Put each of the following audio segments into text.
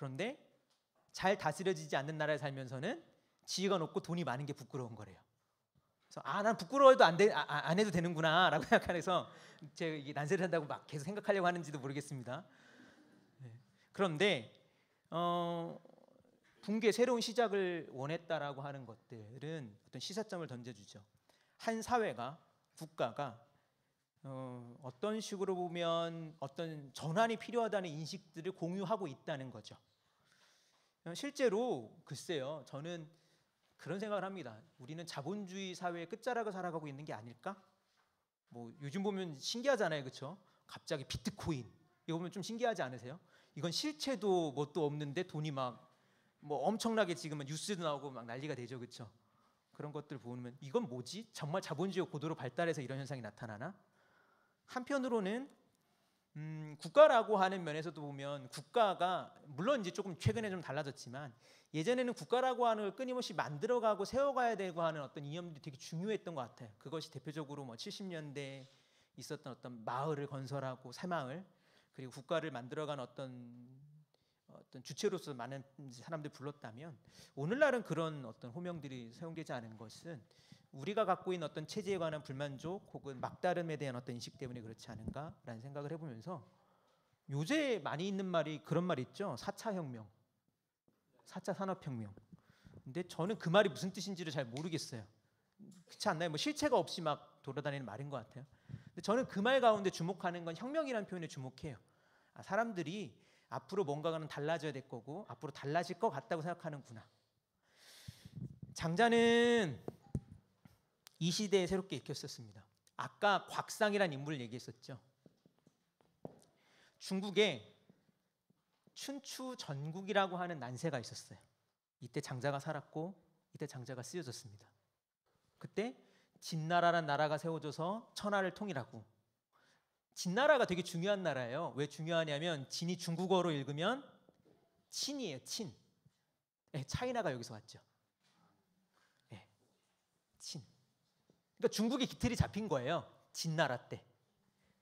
그런데 잘 다스려지지 않는 나라에 살면서는 지위가 높고 돈이 많은 게 부끄러운 거래요. 그래서 난 부끄러워도 안 해도 되는구나라고 생각해서 제가 이게 난세를 한다고 막 계속 생각하려고 하는지도 모르겠습니다. 그런데 붕괴 새로운 시작을 원했다라고 하는 것들은 어떤 시사점을 던져주죠. 한 사회가 국가가 어떤 식으로 보면 어떤 전환이 필요하다는 인식들을 공유하고 있다는 거죠. 실제로 글쎄요, 저는 그런 생각을 합니다. 우리는 자본주의 사회의 끝자락을 살아가고 있는 게 아닐까? 뭐 요즘 보면 신기하잖아요, 그렇죠? 갑자기 비트코인 이거 보면 좀 신기하지 않으세요? 이건 실체도 뭣도 없는데 돈이 막 뭐 엄청나게 지금은 뉴스도 나오고 막 난리가 되죠, 그렇죠? 그런 것들 보면 이건 뭐지? 정말 자본주의가 고도로 발달해서 이런 현상이 나타나나? 한편으로는 국가라고 하는 면에서도 보면 국가가 물론 이제 조금 최근에 좀 달라졌지만 예전에는 국가라고 하는 걸 끊임없이 만들어가고 세워가야 되고 하는 어떤 이념들이 되게 중요했던 것 같아요. 그것이 대표적으로 뭐 70년대 있었던 어떤 마을을 건설하고 새마을 그리고 국가를 만들어가는 어떤 주체로서 많은 사람들이 불렀다면 오늘날은 그런 어떤 호명들이 사용되지 않은 것은 우리가 갖고 있는 어떤 체제에 관한 불만족 혹은 막다름에 대한 어떤 인식 때문에 그렇지 않은가라는 생각을 해보면서 요새 많이 있는 말이 그런 말 있죠. 4차 혁명, 4차 산업혁명. 근데 저는 그 말이 무슨 뜻인지를 잘 모르겠어요. 그렇지 않나요? 뭐 실체가 없이 막 돌아다니는 말인 것 같아요. 근데 저는 그 말 가운데 주목하는 건 혁명이라는 표현에 주목해요. 사람들이 앞으로 뭔가는 달라져야 될 거고 앞으로 달라질 것 같다고 생각하는구나. 장자는 이 시대에 새롭게 읽혔었습니다. 아까 곽상이라는 인물을 얘기했었죠. 중국에 춘추 전국이라고 하는 난세가 있었어요. 이때 장자가 살았고 이때 장자가 쓰여졌습니다. 그때 진나라라는 나라가 세워져서 천하를 통일하고 진나라가 되게 중요한 나라예요. 왜 중요하냐면 진이 중국어로 읽으면 친이에요. 친. 차이나가 여기서 왔죠. 친. 그러니까 중국의 기틀이 잡힌 거예요. 진나라 때.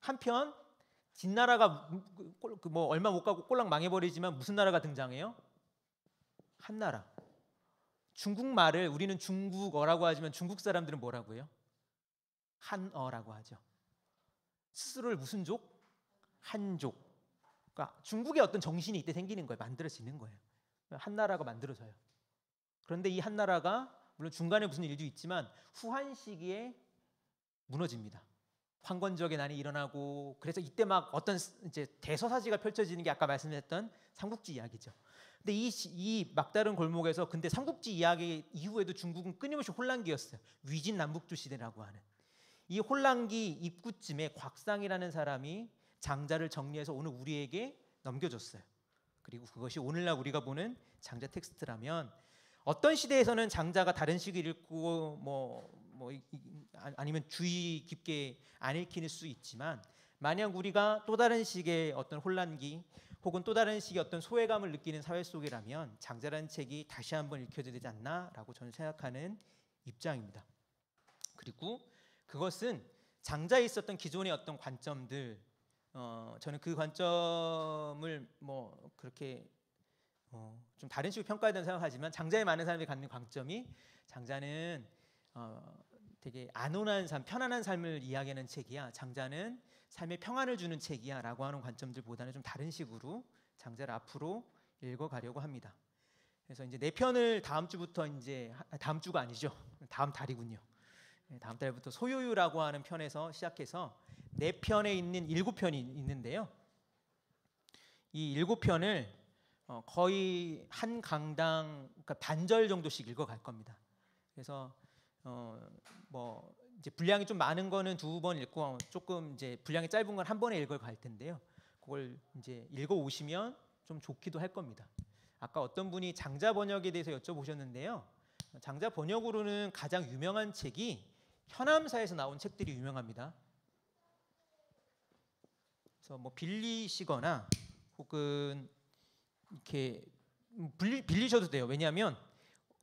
한편 진나라가 뭐 얼마 못 가고 꼴랑 망해버리지만 무슨 나라가 등장해요? 한나라. 중국말을 우리는 중국어라고 하지만 중국 사람들은 뭐라고 해요? 한어라고 하죠. 스스로를 무슨 족? 한족. 그러니까 중국의 어떤 정신이 이때 생기는 거예요. 만들어지는 거예요. 한나라가 만들어져요. 그런데 이 한나라가 물론 중간에 무슨 일도 있지만 후한 시기에 무너집니다. 황건적의 난이 일어나고 그래서 이때 막 어떤 이제 대서사지가 펼쳐지는 게 아까 말씀드렸던 삼국지 이야기죠. 근데 이 막다른 골목에서 근데 삼국지 이야기 이후에도 중국은 끊임없이 혼란기였어요. 위진남북조 시대라고 하는. 이 혼란기 입구쯤에 곽상이라는 사람이 장자를 정리해서 오늘 우리에게 넘겨줬어요. 그리고 그것이 오늘날 우리가 보는 장자 텍스트라면 어떤 시대에서는 장자가 다른 식을 읽고 아니면 주의 깊게 안 읽힐 수 있지만 만약 우리가 또 다른 식의 어떤 혼란기 혹은 또 다른 식의 어떤 소외감을 느끼는 사회 속이라면 장자라는 책이 다시 한번 읽혀져야 되지 않나라고 저는 생각하는 입장입니다. 그리고 그것은 장자에 있었던 기존의 어떤 관점들 저는 그 관점을 뭐 그렇게 좀 다른 식으로 평가해야 된다고 생각하지만 장자에 많은 사람들이 갖는 관점이 장자는 되게 안온한 삶, 편안한 삶을 이야기하는 책이야. 장자는 삶의 평안을 주는 책이야 라고 하는 관점들보다는 좀 다른 식으로 장자를 앞으로 읽어가려고 합니다. 그래서 이제 4편을 다음 주부터 이제 다음 주가 아니죠. 다음 달이군요. 다음 달부터 소요유라고 하는 편에서 시작해서 4편에 있는 7편이 있는데요. 이 7편을 거의 한 강당 그러니까 반절 정도씩 읽어갈 겁니다. 그래서 뭐 이제 분량이 좀 많은 거는 2번 읽고 조금 이제 분량이 짧은 건 한 번에 읽어갈 텐데요. 그걸 이제 읽어 오시면 좀 좋기도 할 겁니다. 아까 어떤 분이 장자 번역에 대해서 여쭤보셨는데요. 장자 번역으로는 가장 유명한 책이 현암사에서 나온 책들이 유명합니다. 그래서 뭐 빌리시거나 혹은 이렇게 빌리셔도 돼요. 왜냐하면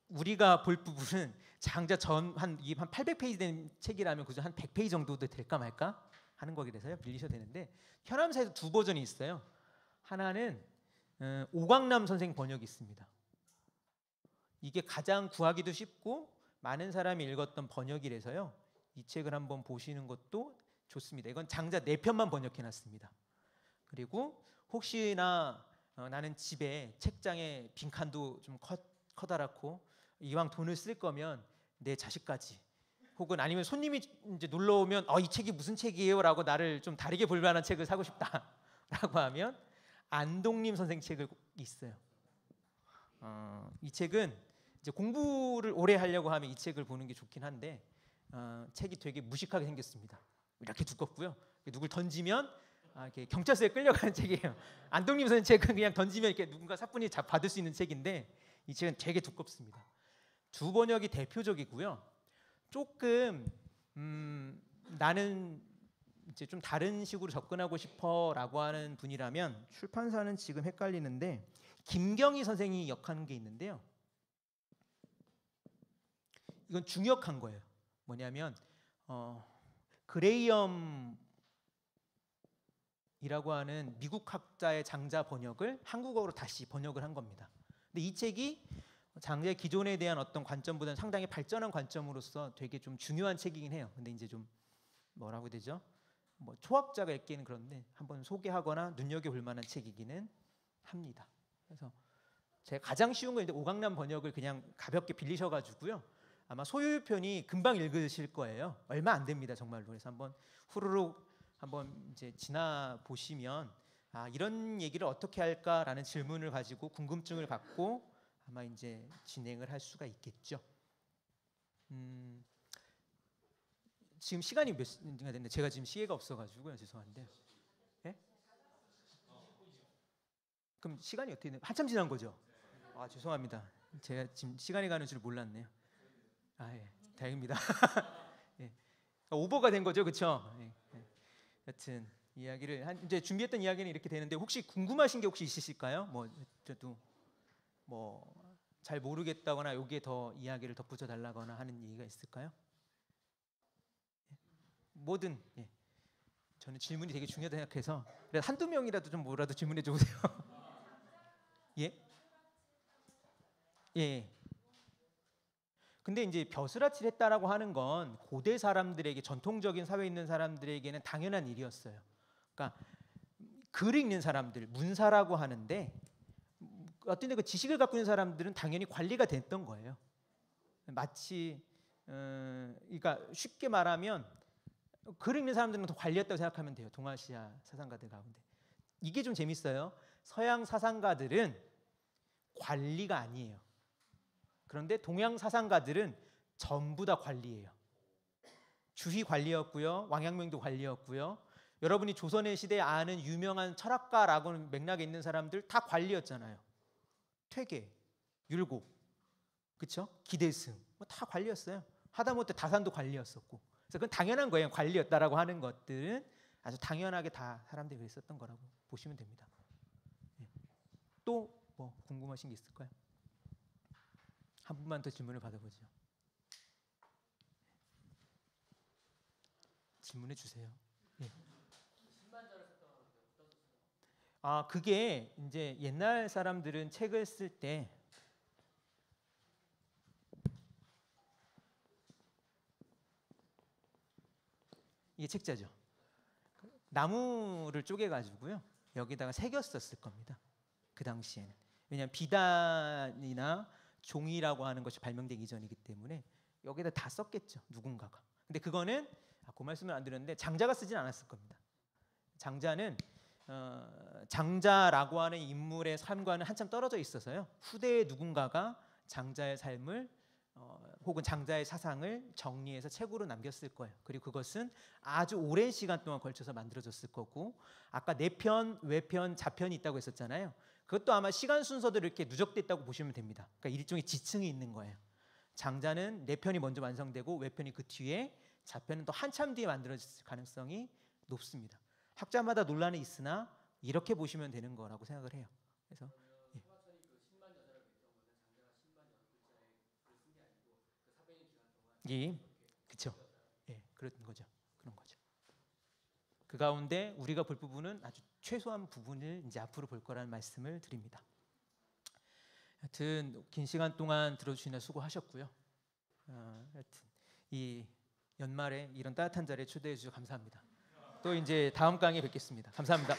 우리가 볼 부분은 장자 한 800페이지 된 책이라면 그저 한 100페이지 정도도 될까 말까 하는 거기 돼서요. 빌리셔도 되는데 현암사에서 2버전이 있어요. 하나는 오광남 선생 번역이 있습니다. 이게 가장 구하기도 쉽고 많은 사람이 읽었던 번역이라서요. 이 책을 한번 보시는 것도 좋습니다. 이건 장자 4편만 번역해놨습니다. 그리고 혹시나 나는 집에 책장에 빈칸도 좀 커다랗고 이왕 돈을 쓸 거면 내 자식까지 혹은 아니면 손님이 이제 놀러 오면 이 책이 무슨 책이에요? 라고 나를 좀 다르게 볼 만한 책을 사고 싶다라고 하면 안동림 선생 책을 있어요. 이 책은 이제 공부를 오래 하려고 하면 이 책을 보는 게 좋긴 한데 책이 되게 무식하게 생겼습니다. 이렇게 두껍고요. 누굴 던지면 이렇게 경찰서에 끌려가는 책이에요. 안동림 선생 책은 그냥 던지면 이렇게 누군가 사뿐히 받을 수 있는 책인데 이 책은 되게 두껍습니다. 두 번역이 대표적이고요. 조금 나는 이제 좀 다른 식으로 접근하고 싶어라고 하는 분이라면 출판사는 지금 헷갈리는데 김경희 선생이 역한 게 있는데요. 이건 중역한 거예요. 뭐냐면 그레이엄이라고 하는 미국 학자의 장자 번역을 한국어로 다시 번역을 한 겁니다. 근데 이 책이 장자의 기존에 대한 어떤 관점보다는 상당히 발전한 관점으로서 되게 좀 중요한 책이긴 해요. 근데 이제 좀 뭐라고 해야 되죠? 뭐 초학자가 읽기는 그런데 한번 소개하거나 눈여겨볼 만한 책이기는 합니다. 그래서 제가 가장 쉬운 건 이제 오강남 번역을 그냥 가볍게 빌리셔가지고요. 아마 소유편이 금방 읽으실 거예요. 얼마 안 됩니다, 정말로. 그래서 한번 후루룩 한번 이제 지나 보시면 이런 얘기를 어떻게 할까라는 질문을 가지고 궁금증을 갖고 아마 이제 진행을 할 수가 있겠죠. 지금 시간이 몇 시가 됐는데 제가 지금 시계가 없어가지고요, 죄송한데. 네? 그럼 시간이 어떻게 되나요? 한참 지난 거죠? 죄송합니다. 제가 지금 시간이 가는 줄 몰랐네요. 예, 다행입니다. 예. 오버가 된 거죠, 그렇죠? 예, 예. 여튼 이야기를 이제 준비했던 이야기는 이렇게 되는데 혹시 궁금하신 게 혹시 있으실까요? 뭐 저도 뭐 잘 모르겠다거나 여기에 더 이야기를 덧붙여 달라거나 하는 얘기가 있을까요? 예. 뭐든 저는 질문이 되게 중요하다 생각해서 한두 명이라도 좀 뭐라도 질문해 주세요. 예? 예. 근데 이제 벼슬아치를 했다라고 하는 건 고대 사람들에게 전통적인 사회에 있는 사람들에게는 당연한 일이었어요. 그러니까 글 읽는 사람들, 문사라고 하는데 어떤 그 지식을 갖고 있는 사람들은 당연히 관리가 됐던 거예요. 마치 그러니까 쉽게 말하면 글 읽는 사람들은 더 관리했다고 생각하면 돼요. 동아시아 사상가들 가운데. 이게 좀 재밌어요. 서양 사상가들은 관리가 아니에요. 그런데 동양 사상가들은 전부 다 관리예요. 주희 관리였고요. 왕陽明도 관리였고요. 여러분이 조선의 시대에 아는 유명한 철학가라고는 맥락에 있는 사람들 다 관리였잖아요. 퇴계, 율곡, 그렇죠? 기대승 뭐 다 관리였어요. 하다못해 다산도 관리였었고. 그래서 그건 당연한 거예요. 관리였다라고 하는 것들은 아주 당연하게 다 사람들이 그랬었던 거라고 보시면 됩니다. 또 뭐 궁금하신 게 있을까요? 한 분만 더 질문을 받아보죠. 질문해 주세요. 네. 그게 이제 옛날 사람들은 책을 쓸 때 이게 책자죠. 나무를 쪼개 가지고요. 여기다가 새겼었을 겁니다. 그 당시에는. 왜냐하면 비단이나 종이라고 하는 것이 발명되기 이전이기 때문에 여기다 다 썼겠죠, 누군가가. 근데 그거는 그 말씀을 안 드렸는데 장자가 쓰진 않았을 겁니다. 장자는 장자라고 하는 인물의 삶과는 한참 떨어져 있어서요. 후대의 누군가가 장자의 삶을 혹은 장자의 사상을 정리해서 책으로 남겼을 거예요. 그리고 그것은 아주 오랜 시간 동안 걸쳐서 만들어졌을 거고, 아까 내편, 외편, 자편이 있다고 했었잖아요. 그것도 아마 시간 순서대로 이렇게 누적됐다고 보시면 됩니다. 그러니까 일종의 지층이 있는 거예요. 장자는 내편이 먼저 완성되고 외편이 그 뒤에, 자편은 또 한참 뒤에 만들어질 가능성이 높습니다. 학자마다 논란이 있으나 이렇게 보시면 되는 거라고 생각을 해요. 그래서 그렇죠. 그런 거죠. 그런 거죠. 그 가운데 우리가 볼 부분은 아주 최소한 부분을 이제 앞으로 볼 거라는 말씀을 드립니다. 하여튼 긴 시간 동안 들어주시느라 수고하셨고요. 하여튼 이 연말에 이런 따뜻한 자리에 초대해 주셔서 감사합니다. 또 이제 다음 강의에 뵙겠습니다. 감사합니다.